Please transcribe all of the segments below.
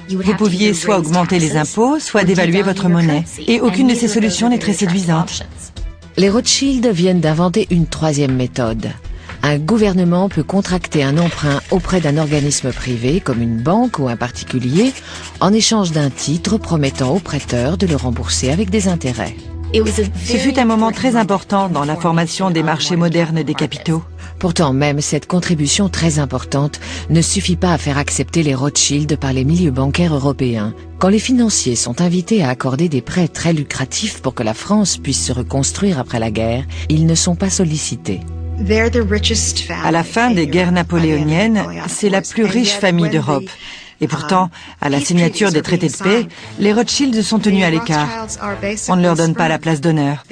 Vous pouviez soit augmenter les impôts, soit dévaluer votre monnaie. Et aucune de ces solutions n'est très séduisante. Les Rothschild viennent d'inventer une troisième méthode. Un gouvernement peut contracter un emprunt auprès d'un organisme privé, comme une banque ou un particulier, en échange d'un titre promettant au prêteur de le rembourser avec des intérêts. Ce fut un moment très important dans la formation des marchés modernes des capitaux. Pourtant, même cette contribution très importante ne suffit pas à faire accepter les Rothschild par les milieux bancaires européens. Quand les financiers sont invités à accorder des prêts très lucratifs pour que la France puisse se reconstruire après la guerre, ils ne sont pas sollicités. À la fin des guerres napoléoniennes, c'est la plus riche famille d'Europe. Et pourtant, à la signature des traités de paix, les Rothschild sont tenus à l'écart. On ne leur donne pas la place d'honneur.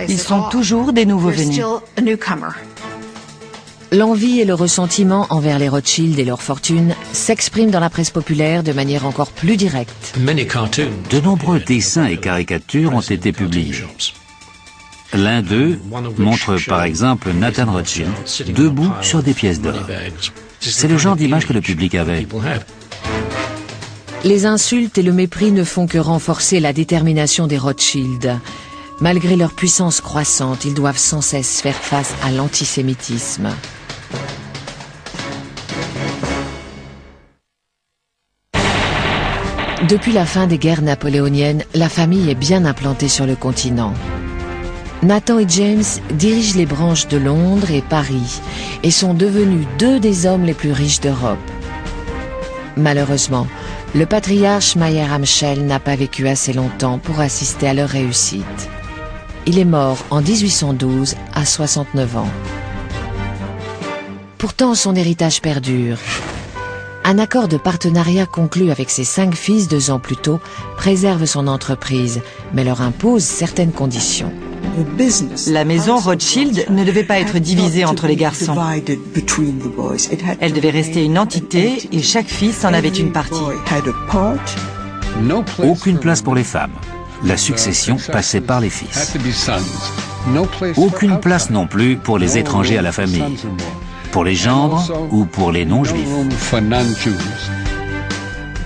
Ils sont toujours des nouveaux venus. L'envie et le ressentiment envers les Rothschild et leur fortune s'expriment dans la presse populaire de manière encore plus directe. De nombreux dessins et caricatures ont été publiés. L'un d'eux montre par exemple Nathan Rothschild debout sur des pièces d'or. C'est le genre d'image que le public avait. Les insultes et le mépris ne font que renforcer la détermination des Rothschild. Malgré leur puissance croissante, ils doivent sans cesse faire face à l'antisémitisme. Depuis la fin des guerres napoléoniennes, la famille est bien implantée sur le continent. Nathan et James dirigent les branches de Londres et Paris et sont devenus deux des hommes les plus riches d'Europe. Malheureusement, le patriarche Mayer Amschel n'a pas vécu assez longtemps pour assister à leur réussite. Il est mort en 1812 à 69 ans. Pourtant, son héritage perdure. Un accord de partenariat conclu avec ses 5 fils 2 ans plus tôt préserve son entreprise, mais leur impose certaines conditions. La maison Rothschild ne devait pas être divisée entre les garçons. Elle devait rester une entité et chaque fils en avait une partie. Aucune place pour les femmes. La succession passait par les fils. Aucune place non plus pour les étrangers à la famille, pour les gendres ou pour les non-juifs.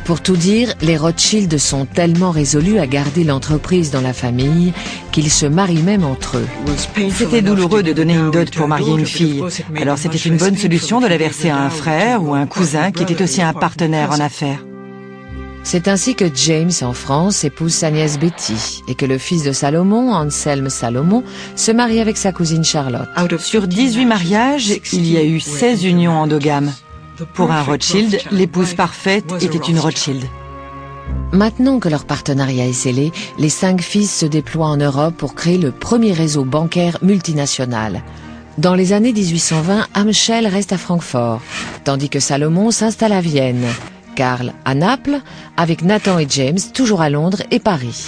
Pour tout dire, les Rothschild sont tellement résolus à garder l'entreprise dans la famille qu'ils se marient même entre eux. C'était douloureux de donner une dot pour marier une fille. Alors c'était une bonne solution de la verser à un frère ou un cousin qui était aussi un partenaire en affaires. C'est ainsi que James, en France, épouse sa nièce Betty et que le fils de Salomon, Anselme Salomon, se marie avec sa cousine Charlotte. Sur 18 mariages, il y a eu 16 unions endogames. Pour un Rothschild, l'épouse parfaite était une Rothschild. Maintenant que leur partenariat est scellé, les 5 fils se déploient en Europe pour créer le premier réseau bancaire multinational. Dans les années 1820, Amschel reste à Francfort, tandis que Salomon s'installe à Vienne, Karl à Naples, avec Nathan et James toujours à Londres et Paris.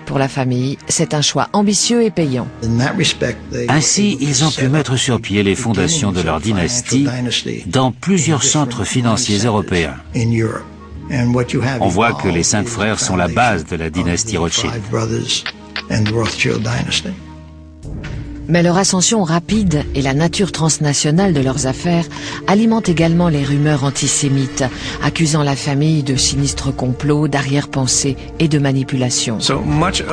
Pour la famille, c'est un choix ambitieux et payant. Ainsi, ils ont pu mettre sur pied les fondations de leur dynastie dans plusieurs centres financiers européens. On voit que les 5 frères sont la base de la dynastie Rothschild. Mais leur ascension rapide et la nature transnationale de leurs affaires alimentent également les rumeurs antisémites, accusant la famille de sinistres complots, d'arrière-pensées et de manipulation.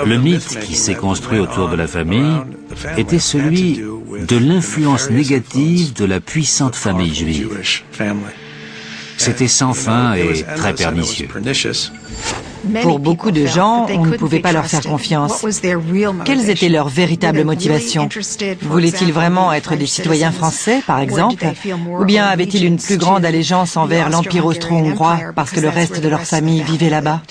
Le mythe qui s'est construit autour de la famille était celui de l'influence négative de la puissante famille juive. C'était sans fin et très pernicieux. Pour beaucoup de gens, on ne pouvait pas leur faire confiance. Quelles étaient leurs véritables motivations? Voulaient-ils vraiment être des citoyens français, par exemple? Ou bien avaient-ils une plus grande allégeance envers l'Empire austro-hongrois parce que le reste de leur famille vivait là-bas?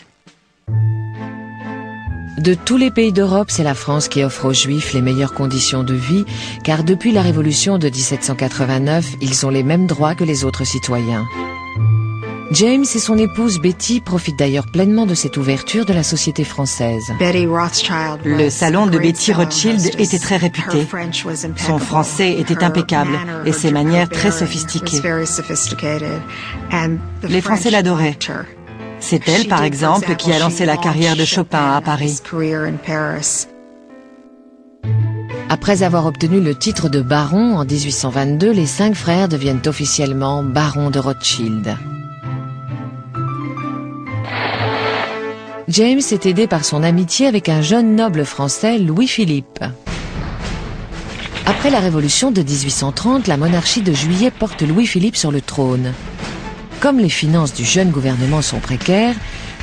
De tous les pays d'Europe, c'est la France qui offre aux Juifs les meilleures conditions de vie, car depuis la Révolution de 1789, ils ont les mêmes droits que les autres citoyens. James et son épouse Betty profitent d'ailleurs pleinement de cette ouverture de la société française. Le salon de Betty Rothschild était très réputé. Son français était impeccable et ses manières très sophistiquées. Les Français l'adoraient. C'est elle, par exemple, qui a lancé la carrière de Chopin à Paris. Après avoir obtenu le titre de baron en 1822, les 5 frères deviennent officiellement barons de Rothschild. James est aidé par son amitié avec un jeune noble français, Louis-Philippe. Après la Révolution de 1830, la monarchie de Juillet porte Louis-Philippe sur le trône. Comme les finances du jeune gouvernement sont précaires,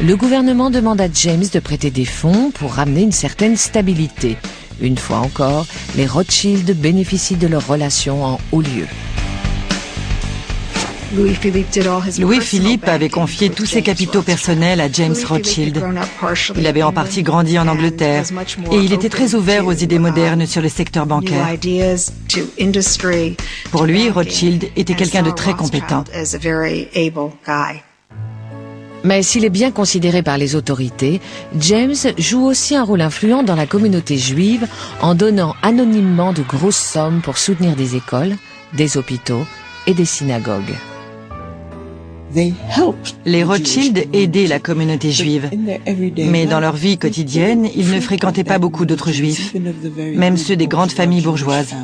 le gouvernement demande à James de prêter des fonds pour ramener une certaine stabilité. Une fois encore, les Rothschild bénéficient de leurs relations en haut lieu. Louis-Philippe avait confié tous ses capitaux personnels à James Rothschild. Il avait en partie grandi en Angleterre et il était très ouvert aux idées modernes sur le secteur bancaire. Pour lui, Rothschild était quelqu'un de très compétent. Mais s'il est bien considéré par les autorités, James joue aussi un rôle influent dans la communauté juive en donnant anonymement de grosses sommes pour soutenir des écoles, des hôpitaux et des synagogues. Les Rothschild aidaient la communauté juive, mais dans leur vie quotidienne, ils ne fréquentaient pas beaucoup d'autres juifs, même ceux des grandes familles bourgeoises.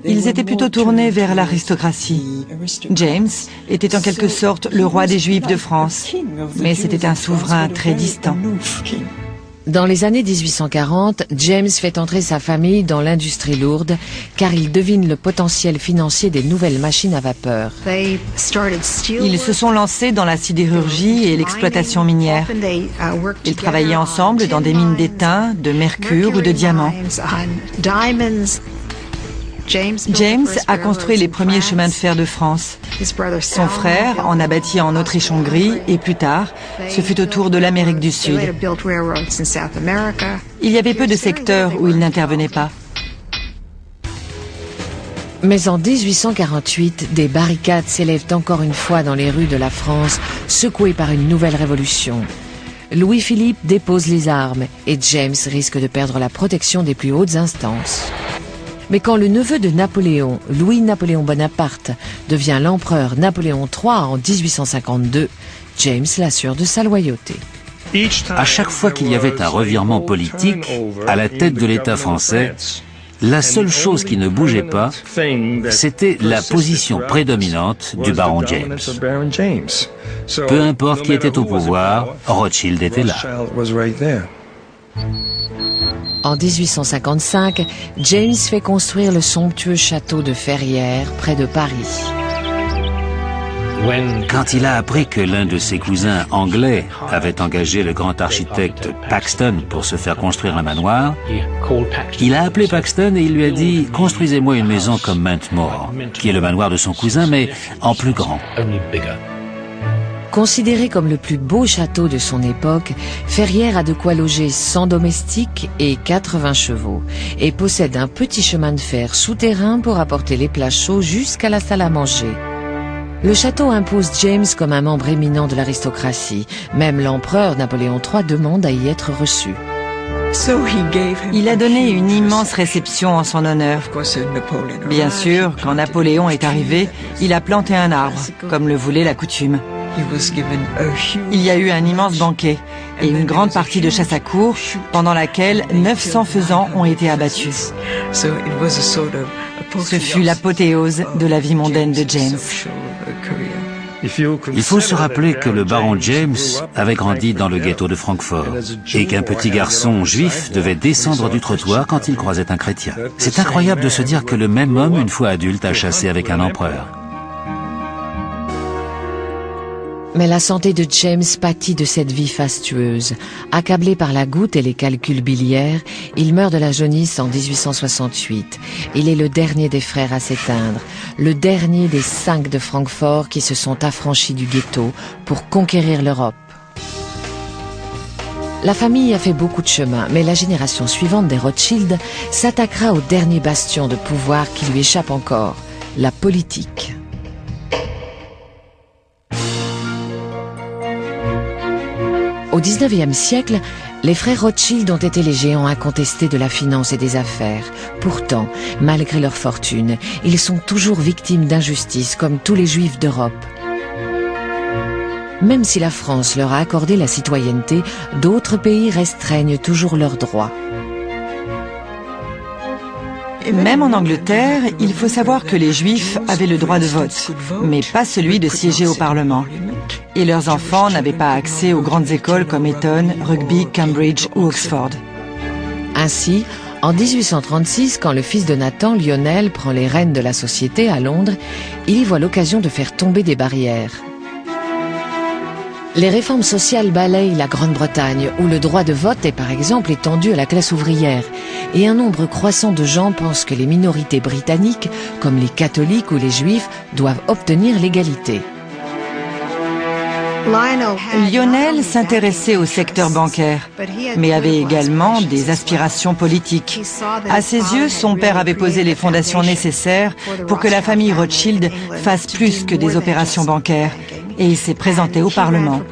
Ils étaient plutôt tournés vers l'aristocratie. James était en quelque sorte le roi des Juifs de France, mais c'était un souverain très distant. Dans les années 1840, James fait entrer sa famille dans l'industrie lourde car il devine le potentiel financier des nouvelles machines à vapeur. Ils se sont lancés dans la sidérurgie et l'exploitation minière. Ils travaillaient ensemble dans des mines d'étain, de mercure ou de diamants. James a construit les premiers chemins de fer de France. Son frère en a bâti en Autriche-Hongrie et plus tard, ce fut au tour de l'Amérique du Sud. Il y avait peu de secteurs où il n'intervenait pas. Mais en 1848, des barricades s'élèvent encore une fois dans les rues de la France, secouées par une nouvelle révolution. Louis-Philippe dépose les armes et James risque de perdre la protection des plus hautes instances. Mais quand le neveu de Napoléon, Louis-Napoléon Bonaparte, devient l'empereur Napoléon III en 1852, James l'assure de sa loyauté. À chaque fois qu'il y avait un revirement politique à la tête de l'État français, la seule chose qui ne bougeait pas, c'était la position prédominante du baron James. Peu importe qui était au pouvoir, Rothschild était là. En 1855, James fait construire le somptueux château de Ferrières, près de Paris. Quand il a appris que l'un de ses cousins anglais avait engagé le grand architecte Paxton pour se faire construire un manoir, il a appelé Paxton et il lui a dit « Construisez-moi une maison comme Mountmore, qui est le manoir de son cousin, mais en plus grand. » Considéré comme le plus beau château de son époque, Ferrières a de quoi loger 100 domestiques et 80 chevaux et possède un petit chemin de fer souterrain pour apporter les plats chauds jusqu'à la salle à manger. Le château impose James comme un membre éminent de l'aristocratie. Même l'empereur Napoléon III demande à y être reçu. Il a donné une immense réception en son honneur. Bien sûr, quand Napoléon est arrivé, il a planté un arbre, comme le voulait la coutume. Il y a eu un immense banquet et une grande partie de chasse à courre pendant laquelle 900 faisans ont été abattus. Ce fut l'apothéose de la vie mondaine de James. Il faut se rappeler que le baron James avait grandi dans le ghetto de Francfort et qu'un petit garçon juif devait descendre du trottoir quand il croisait un chrétien. C'est incroyable de se dire que le même homme, une fois adulte, a chassé avec un empereur. Mais la santé de James pâtit de cette vie fastueuse. Accablé par la goutte et les calculs biliaires, il meurt de la jaunisse en 1868. Il est le dernier des frères à s'éteindre, le dernier des 5 de Francfort qui se sont affranchis du ghetto pour conquérir l'Europe. La famille a fait beaucoup de chemin, mais la génération suivante des Rothschild s'attaquera au dernier bastion de pouvoir qui lui échappe encore, la politique. Au XIXe siècle, les frères Rothschild ont été les géants incontestés de la finance et des affaires. Pourtant, malgré leur fortune, ils sont toujours victimes d'injustices comme tous les juifs d'Europe. Même si la France leur a accordé la citoyenneté, d'autres pays restreignent toujours leurs droits. Même en Angleterre, il faut savoir que les Juifs avaient le droit de vote, mais pas celui de siéger au Parlement. Et leurs enfants n'avaient pas accès aux grandes écoles comme Eton, Rugby, Cambridge ou Oxford. Ainsi, en 1836, quand le fils de Nathan, Lionel, prend les rênes de la société à Londres, il y voit l'occasion de faire tomber des barrières. Les réformes sociales balayent la Grande-Bretagne, où le droit de vote est par exemple étendu à la classe ouvrière, et un nombre croissant de gens pensent que les minorités britanniques, comme les catholiques ou les juifs, doivent obtenir l'égalité. Lionel s'intéressait au secteur bancaire, mais avait également des aspirations politiques. À ses yeux, son père avait posé les fondations nécessaires pour que la famille Rothschild fasse plus que des opérations bancaires, et il s'est présenté au Parlement.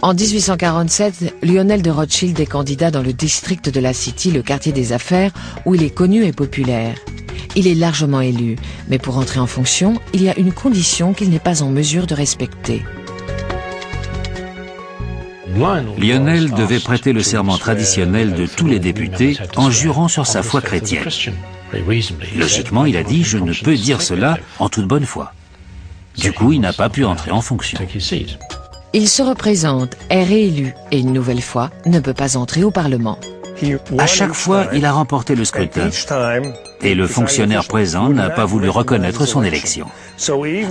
En 1847, Lionel de Rothschild est candidat dans le district de la City, le quartier des affaires, où il est connu et populaire. Il est largement élu, mais pour entrer en fonction, il y a une condition qu'il n'est pas en mesure de respecter. Lionel devait prêter le serment traditionnel de tous les députés en jurant sur sa foi chrétienne. Logiquement, il a dit « Je ne peux dire cela en toute bonne foi ». Du coup, il n'a pas pu entrer en fonction. Il se représente, est réélu et une nouvelle fois ne peut pas entrer au Parlement. À chaque fois, il a remporté le scrutin et le fonctionnaire présent n'a pas voulu reconnaître son élection.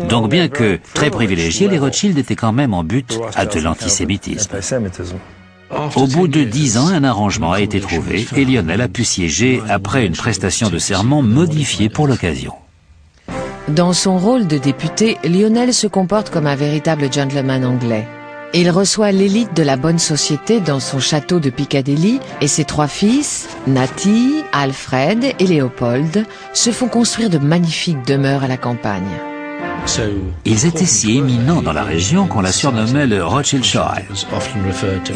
Donc bien que très privilégiés, les Rothschild étaient quand même en butte à de l'antisémitisme. Au bout de 10 ans, un arrangement a été trouvé et Lionel a pu siéger après une prestation de serment modifiée pour l'occasion. Dans son rôle de député, Lionel se comporte comme un véritable gentleman anglais. Il reçoit l'élite de la bonne société dans son château de Piccadilly et ses 3 fils, Natty, Alfred et Léopold, se font construire de magnifiques demeures à la campagne. Ils étaient si éminents dans la région qu'on la surnommait le Rothschildshire.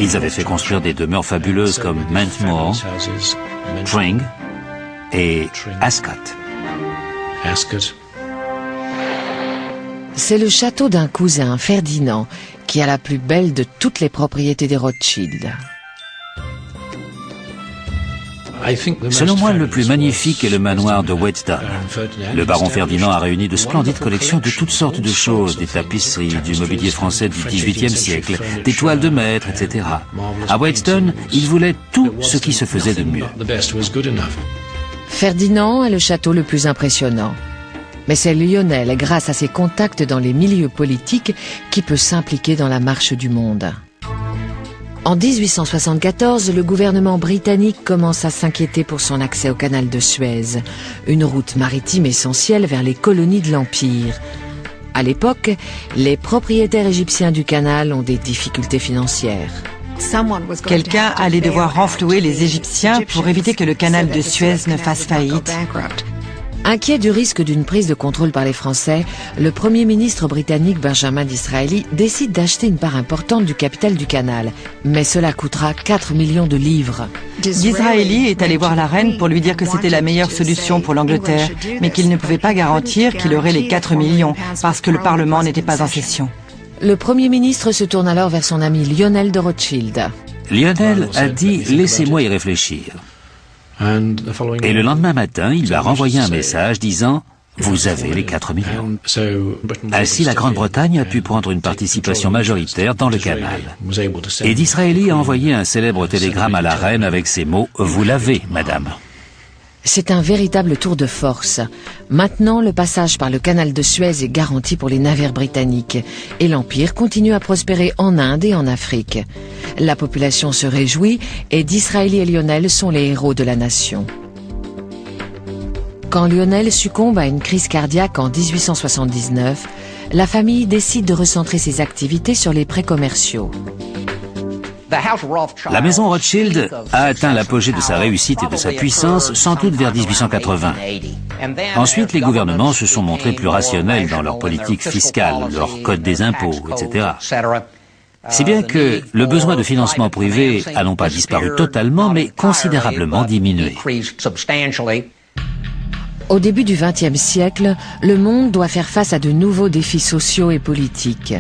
Ils avaient fait construire des demeures fabuleuses comme Mantmore, Tring et Ascot. C'est le château d'un cousin, Ferdinand, qui a la plus belle de toutes les propriétés des Rothschild. Selon moi, le plus magnifique est le manoir de Whetstone. Le baron Ferdinand a réuni de splendides collections de toutes sortes de choses, des tapisseries, du mobilier français du XVIIIe siècle, des toiles de maître, etc. À Whetstone, il voulait tout ce qui se faisait de mieux. Ferdinand est le château le plus impressionnant. Mais c'est Lionel, grâce à ses contacts dans les milieux politiques, qui peut s'impliquer dans la marche du monde. En 1874, le gouvernement britannique commence à s'inquiéter pour son accès au canal de Suez, une route maritime essentielle vers les colonies de l'Empire. À l'époque, les propriétaires égyptiens du canal ont des difficultés financières. Quelqu'un allait devoir renflouer les Égyptiens pour éviter que le canal de Suez ne fasse faillite. Inquiet du risque d'une prise de contrôle par les Français, le Premier ministre britannique Benjamin Disraeli décide d'acheter une part importante du capital du canal, mais cela coûtera 4 millions de livres. Disraeli est allé voir la reine pour lui dire que c'était la meilleure solution pour l'Angleterre, mais qu'il ne pouvait pas garantir qu'il aurait les 4 millions, parce que le Parlement n'était pas en session. Le Premier ministre se tourne alors vers son ami Lionel de Rothschild. Lionel a dit « Laissez-moi y réfléchir ». Et le lendemain matin, il lui a renvoyé un message disant « Vous avez les 4 millions ». Ainsi, la Grande-Bretagne a pu prendre une participation majoritaire dans le canal. Et Disraeli a envoyé un célèbre télégramme à la reine avec ces mots « Vous l'avez, madame ». C'est un véritable tour de force. Maintenant, le passage par le canal de Suez est garanti pour les navires britanniques et l'Empire continue à prospérer en Inde et en Afrique. La population se réjouit et Disraeli et Lionel sont les héros de la nation. Quand Lionel succombe à une crise cardiaque en 1879, la famille décide de recentrer ses activités sur les prêts commerciaux. La maison Rothschild a atteint l'apogée de sa réussite et de sa puissance sans doute vers 1880. Ensuite, les gouvernements se sont montrés plus rationnels dans leur politique fiscale, leur code des impôts, etc. Si bien que le besoin de financement privé a non pas disparu totalement, mais considérablement diminué. Au début du XXe siècle, le monde doit faire face à de nouveaux défis sociaux et politiques.